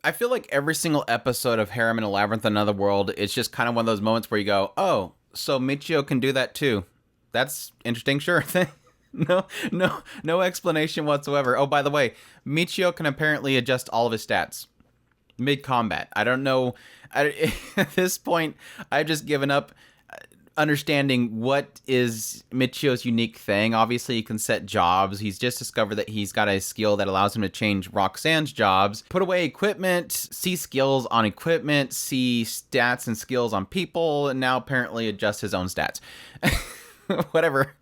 I feel like every single episode of Harem and a Labyrinth in Another World is just kind of one of those moments where you go, oh, so Michio can do that too. That's interesting, sure. No explanation whatsoever. Oh, by the way, Michio can apparently adjust all of his stats mid-combat. I don't know. At this point, I've just given up understanding what is Michio's unique thing. Obviously, he can set jobs. He's just discovered that he's got a skill that allows him to change Roxanne's jobs, put away equipment, see skills on equipment, see stats and skills on people, and now apparently adjust his own stats. Whatever.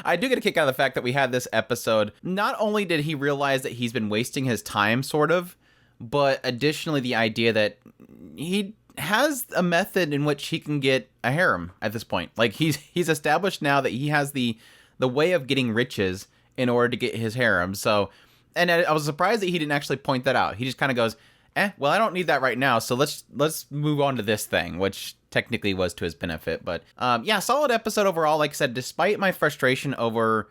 I do get a kick out of the fact that we had this episode. Not only did he realize that he's been wasting his time, sort of, but additionally the idea that he has a method in which he can get a harem at this point. Like he's established now that he has the way of getting riches in order to get his harem. So, and I was surprised that he didn't actually point that out. He just kind of goes, well, I don't need that right now. So let's move on to this thing, which technically was to his benefit. But yeah, solid episode overall. Like I said, despite my frustration over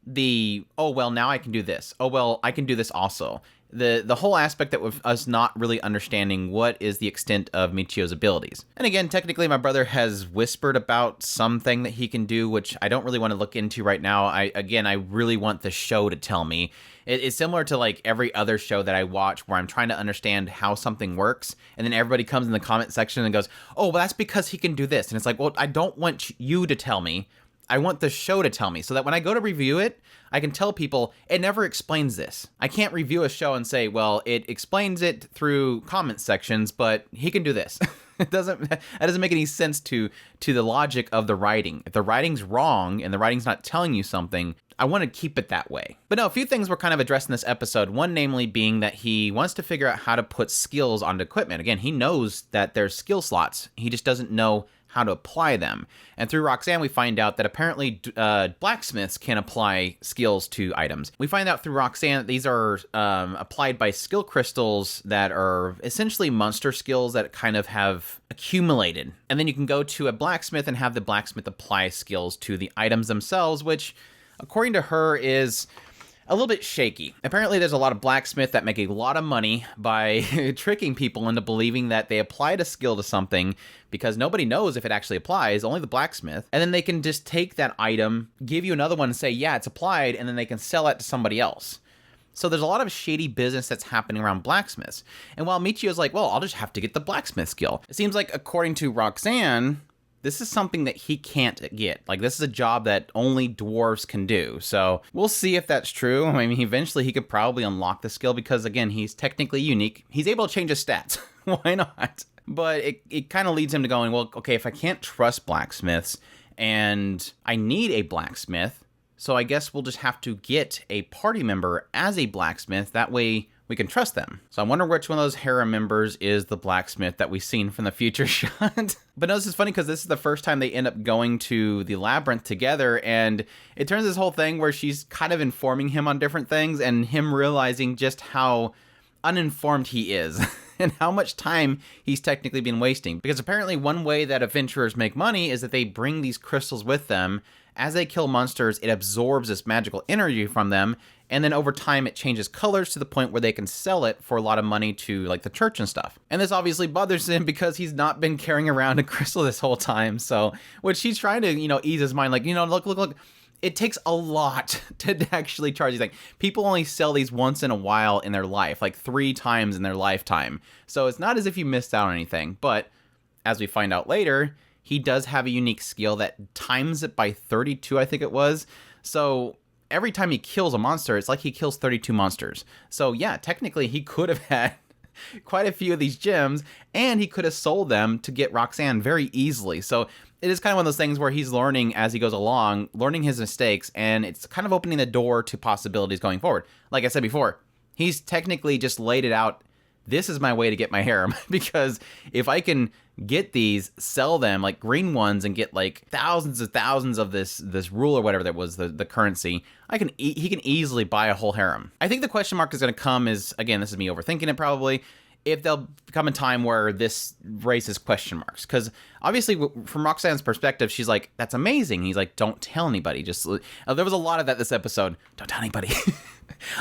the, oh, well, now I can do this. Oh, well, I can do this also. The whole aspect that with us not really understanding what is the extent of Michio's abilities. And again, technically my brother has whispered about something that he can do, which I don't really want to look into right now. I really want the show to tell me. It's similar to like every other show that I watch where I'm trying to understand how something works, and then everybody comes in the comment section and goes, oh, well, that's because he can do this. And it's like, well, I don't want you to tell me. I want the show to tell me, so that when I go to review it, I can tell people it never explains this. I can't review a show and say, well, it explains it through comment sections, but he can do this. That doesn't make any sense to the logic of the writing. If the writing's wrong and the writing's not telling you something, I want to keep it that way. But no, a few things were kind of addressed in this episode. One, namely, being that he wants to figure out how to put skills onto equipment. Again, he knows that there's skill slots. He just doesn't know how to apply them. And through Roxanne, we find out that apparently blacksmiths can apply skills to items. We find out through Roxanne that these are applied by skill crystals that are essentially monster skills that kind of have accumulated. And then you can go to a blacksmith and have the blacksmith apply skills to the items themselves, which, according to her, is a little bit shaky. Apparently there's a lot of blacksmiths that make a lot of money by tricking people into believing that they applied a skill to something because nobody knows if it actually applies, only the blacksmith. And then they can just take that item, give you another one and say, yeah, it's applied, and then they can sell it to somebody else. So there's a lot of shady business that's happening around blacksmiths. And while Michio's like, well, I'll just have to get the blacksmith skill. It seems like, according to Roxanne, this is something that he can't get. Like, this is a job that only dwarves can do. So we'll see if that's true. I mean, eventually he could probably unlock the skill because, again, he's technically unique. He's able to change his stats. Why not? But it kind of leads him to going, well, okay, if I can't trust blacksmiths and I need a blacksmith, so I guess we'll just have to get a party member as a blacksmith. That way we can trust them. So I wonder which one of those harem members is the blacksmith that we've seen from the future shot. But no, this is funny because this is the first time they end up going to the labyrinth together, and it turns this whole thing where she's kind of informing him on different things and him realizing just how uninformed he is and how much time he's technically been wasting. Because apparently one way that adventurers make money is that they bring these crystals with them. As they kill monsters, it absorbs this magical energy from them, and then over time it changes colors to the point where they can sell it for a lot of money to like the church and stuff. And this obviously bothers him because he's not been carrying around a crystal this whole time. So, which he's trying to, ease his mind, like, look. It takes a lot to actually charge these things. People only sell these once in a while in their life, like 3 times in their lifetime. So it's not as if you missed out on anything. But as we find out later, he does have a unique skill that times it by 32, I think it was. So every time he kills a monster, it's like he kills 32 monsters. So yeah, technically he could have had quite a few of these gems, and he could have sold them to get Roxanne very easily. So it is kind of one of those things where he's learning as he goes along, learning his mistakes, and it's kind of opening the door to possibilities going forward. Like I said before, he's technically just laid it out. This is my way to get my harem, because if I can get these, sell them like green ones, and get like thousands of this rule or whatever that was the currency, he can easily buy a whole harem. I think the question mark is going to come is, again, this is me overthinking it probably, if there'll come a time where this raises question marks. Because obviously from Roxanne's perspective, she's like, that's amazing. He's like, don't tell anybody. Just there was a lot of that this episode. Don't tell anybody.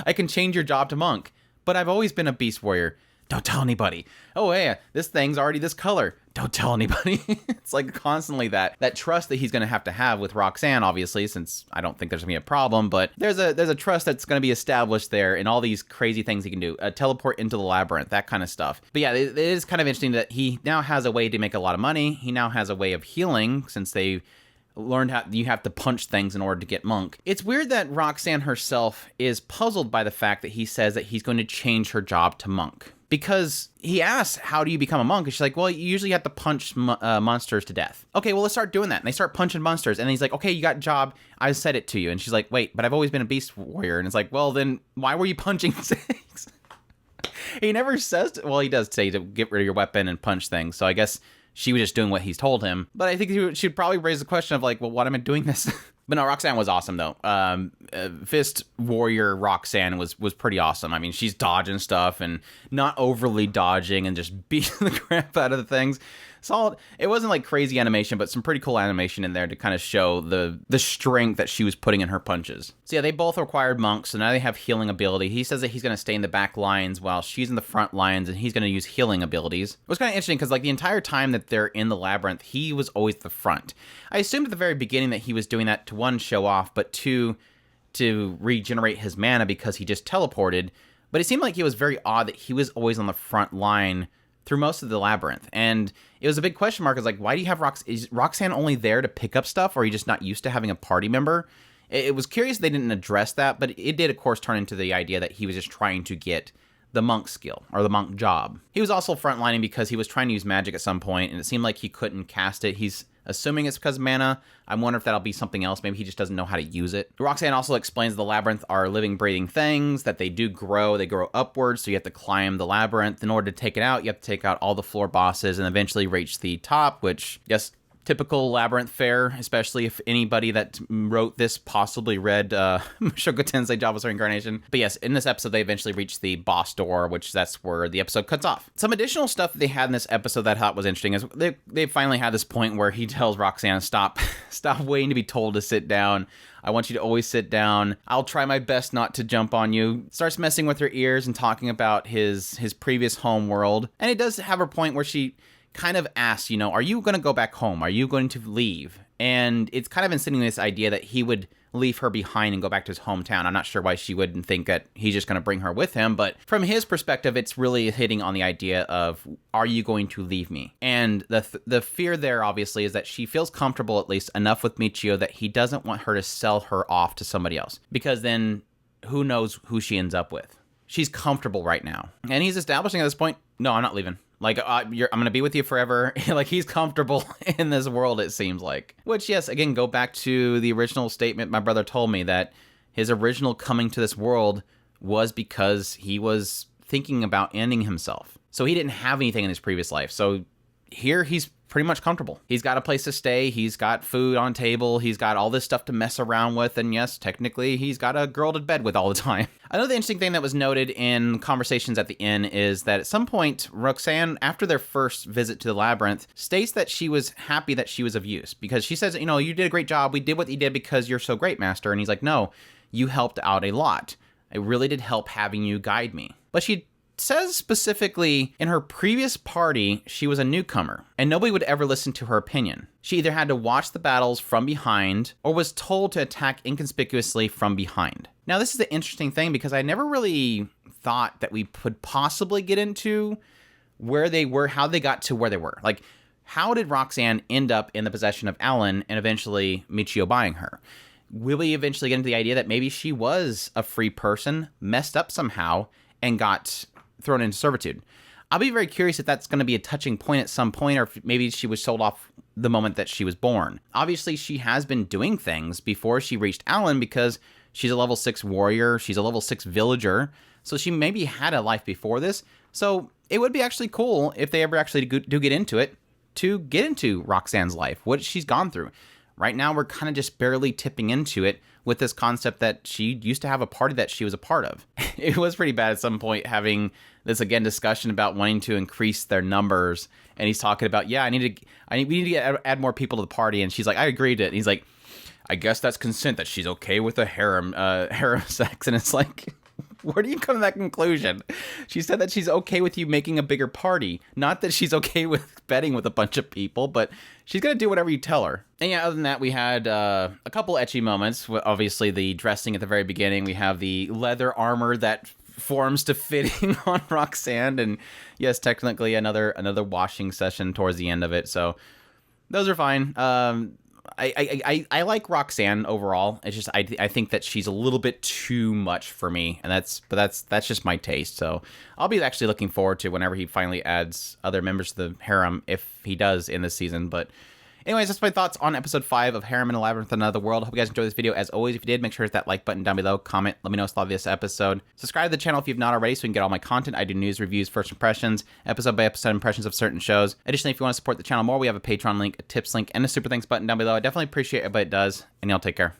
I can change your job to monk, but I've always been a beast warrior. Don't tell anybody. Oh, yeah, this thing's already this color. Don't tell anybody. It's like constantly that trust that he's going to have with Roxanne, obviously, since I don't think there's going to be a problem. But there's a trust that's going to be established there in all these crazy things he can do. Teleport into the labyrinth, that kind of stuff. But yeah, it is kind of interesting that he now has a way to make a lot of money. He now has a way of healing since they learned how you have to punch things in order to get monk. It's weird that Roxanne herself is puzzled by the fact that he says that he's going to change her job to monk. Because he asks, how do you become a monk? And she's like, well, you usually have to punch monsters to death. Okay, well, let's start doing that. And they start punching monsters. And he's like, okay, you got a job. I said it to you. And she's like, wait, but I've always been a beast warrior. And it's like, well, then why were you punching things? He never says, well, he does say to get rid of your weapon and punch things. So I guess she was just doing what he's told him. But I think she'd probably raise the question of like, well, why am I doing this? But no, Roxanne was awesome, though. Fist Warrior Roxanne was pretty awesome. I mean, she's dodging stuff and not overly dodging and just beating the crap out of the things. Solid. It wasn't like crazy animation, but some pretty cool animation in there to kind of show the strength that she was putting in her punches. So yeah, they both required monks, so now they have healing ability. He says that he's going to stay in the back lines while she's in the front lines, and he's going to use healing abilities. It was kind of interesting because like the entire time that they're in the labyrinth, he was always the front. I assumed at the very beginning that he was doing that to one, show off, but two, to regenerate his mana because he just teleported. But it seemed like it was very odd that he was always on the front line through most of the labyrinth. And it was a big question mark. It's like, why do you have is Roxanne only there to pick up stuff, or are you just not used to having a party member? It was curious they didn't address that, but it did, of course, turn into the idea that he was just trying to get the monk skill, or the monk job. He was also frontlining because he was trying to use magic at some point, and it seemed like he couldn't cast it. He's assuming it's because of mana. I wonder if that'll be something else. Maybe he just doesn't know how to use it. Roxanne also explains the labyrinth are living, breathing things, that they do grow. They grow upwards, so you have to climb the labyrinth. In order to take it out, you have to take out all the floor bosses and eventually reach the top, which, yes, typical labyrinth fare, especially if anybody that wrote this possibly read Mushoku Tensei Jobless Reincarnation. But yes, in this episode, they eventually reach the boss door, which that's where the episode cuts off. Some additional stuff that they had in this episode that I thought was interesting is they finally had this point where he tells Roxanne, stop waiting to be told to sit down. I want you to always sit down. I'll try my best not to jump on you. Starts messing with her ears and talking about his previous home world. And it does have a point where she kind of asks, are you going to go back home? Are you going to leave? And it's kind of insinuating this idea that he would leave her behind and go back to his hometown. I'm not sure why she wouldn't think that he's just going to bring her with him, but from his perspective, it's really hitting on the idea of, are you going to leave me? And the fear there, obviously, is that she feels comfortable at least enough with Michio that he doesn't want her to sell her off to somebody else, because then who knows who she ends up with. She's comfortable right now. And he's establishing at this point, no, I'm not leaving. Like, I'm going to be with you forever. Like, he's comfortable in this world, it seems like. Which, yes, again, go back to the original statement my brother told me, that his original coming to this world was because he was thinking about ending himself. So he didn't have anything in his previous life. So here he's pretty much comfortable. He's got a place to stay. He's got food on table. He's got all this stuff to mess around with. And yes, technically, he's got a girl to bed with all the time. Another interesting thing that was noted in conversations at the inn is that at some point, Roxanne, after their first visit to the labyrinth, states that she was happy that she was of use. Because she says, you did a great job. We did what you did because you're so great, master. And he's like, no, you helped out a lot. It really did help having you guide me. But she says specifically in her previous party, she was a newcomer and nobody would ever listen to her opinion. She either had to watch the battles from behind or was told to attack inconspicuously from behind. Now, this is the interesting thing because I never really thought that we could possibly get into where they were, how they got to where they were. Like, how did Roxanne end up in the possession of Alan and eventually Michio buying her? Will we eventually get into the idea that maybe she was a free person, messed up somehow, and got thrown into servitude? I'll be very curious if that's going to be a touching point at some point, or if maybe she was sold off the moment that she was born. Obviously, she has been doing things before she reached Alan because she's a level 6 warrior, she's a level 6 villager, so she maybe had a life before this. So it would be actually cool if they ever actually do get into it, to get into Roxanne's life, what she's gone through. Right now, we're kind of just barely tipping into it with this concept that she used to have a party that she was a part of. It was pretty bad at some point having this, again, discussion about wanting to increase their numbers. And he's talking about, we need to add more people to the party. And she's like, I agreed to it. And he's like, I guess that's consent that she's okay with a harem sex. And it's like, Where do you come to that conclusion? She said that she's okay with you making a bigger party. Not that she's okay with betting with a bunch of people, but she's going to do whatever you tell her. And yeah, other than that, we had a couple ecchi moments. Obviously, the dressing at the very beginning. We have the leather armor that forms to fitting on Roxanne. And yes, technically another washing session towards the end of it. So those are fine. I like Roxanne overall. It's just I think that she's a little bit too much for me, and that's just my taste. So I'll be actually looking forward to whenever he finally adds other members to the harem, if he does in this season. But anyways, that's my thoughts on episode 5 of Harem and Labyrinth Another World. Hope you guys enjoyed this video. As always, if you did, make sure to hit that like button down below. Comment, let me know what you thought of this episode. Subscribe to the channel if you've not already so you can get all my content. I do news, reviews, first impressions, episode-by-episode impressions of certain shows. Additionally, if you want to support the channel more, we have a Patreon link, a tips link, and a super thanks button down below. I definitely appreciate it, but it does. And y'all take care.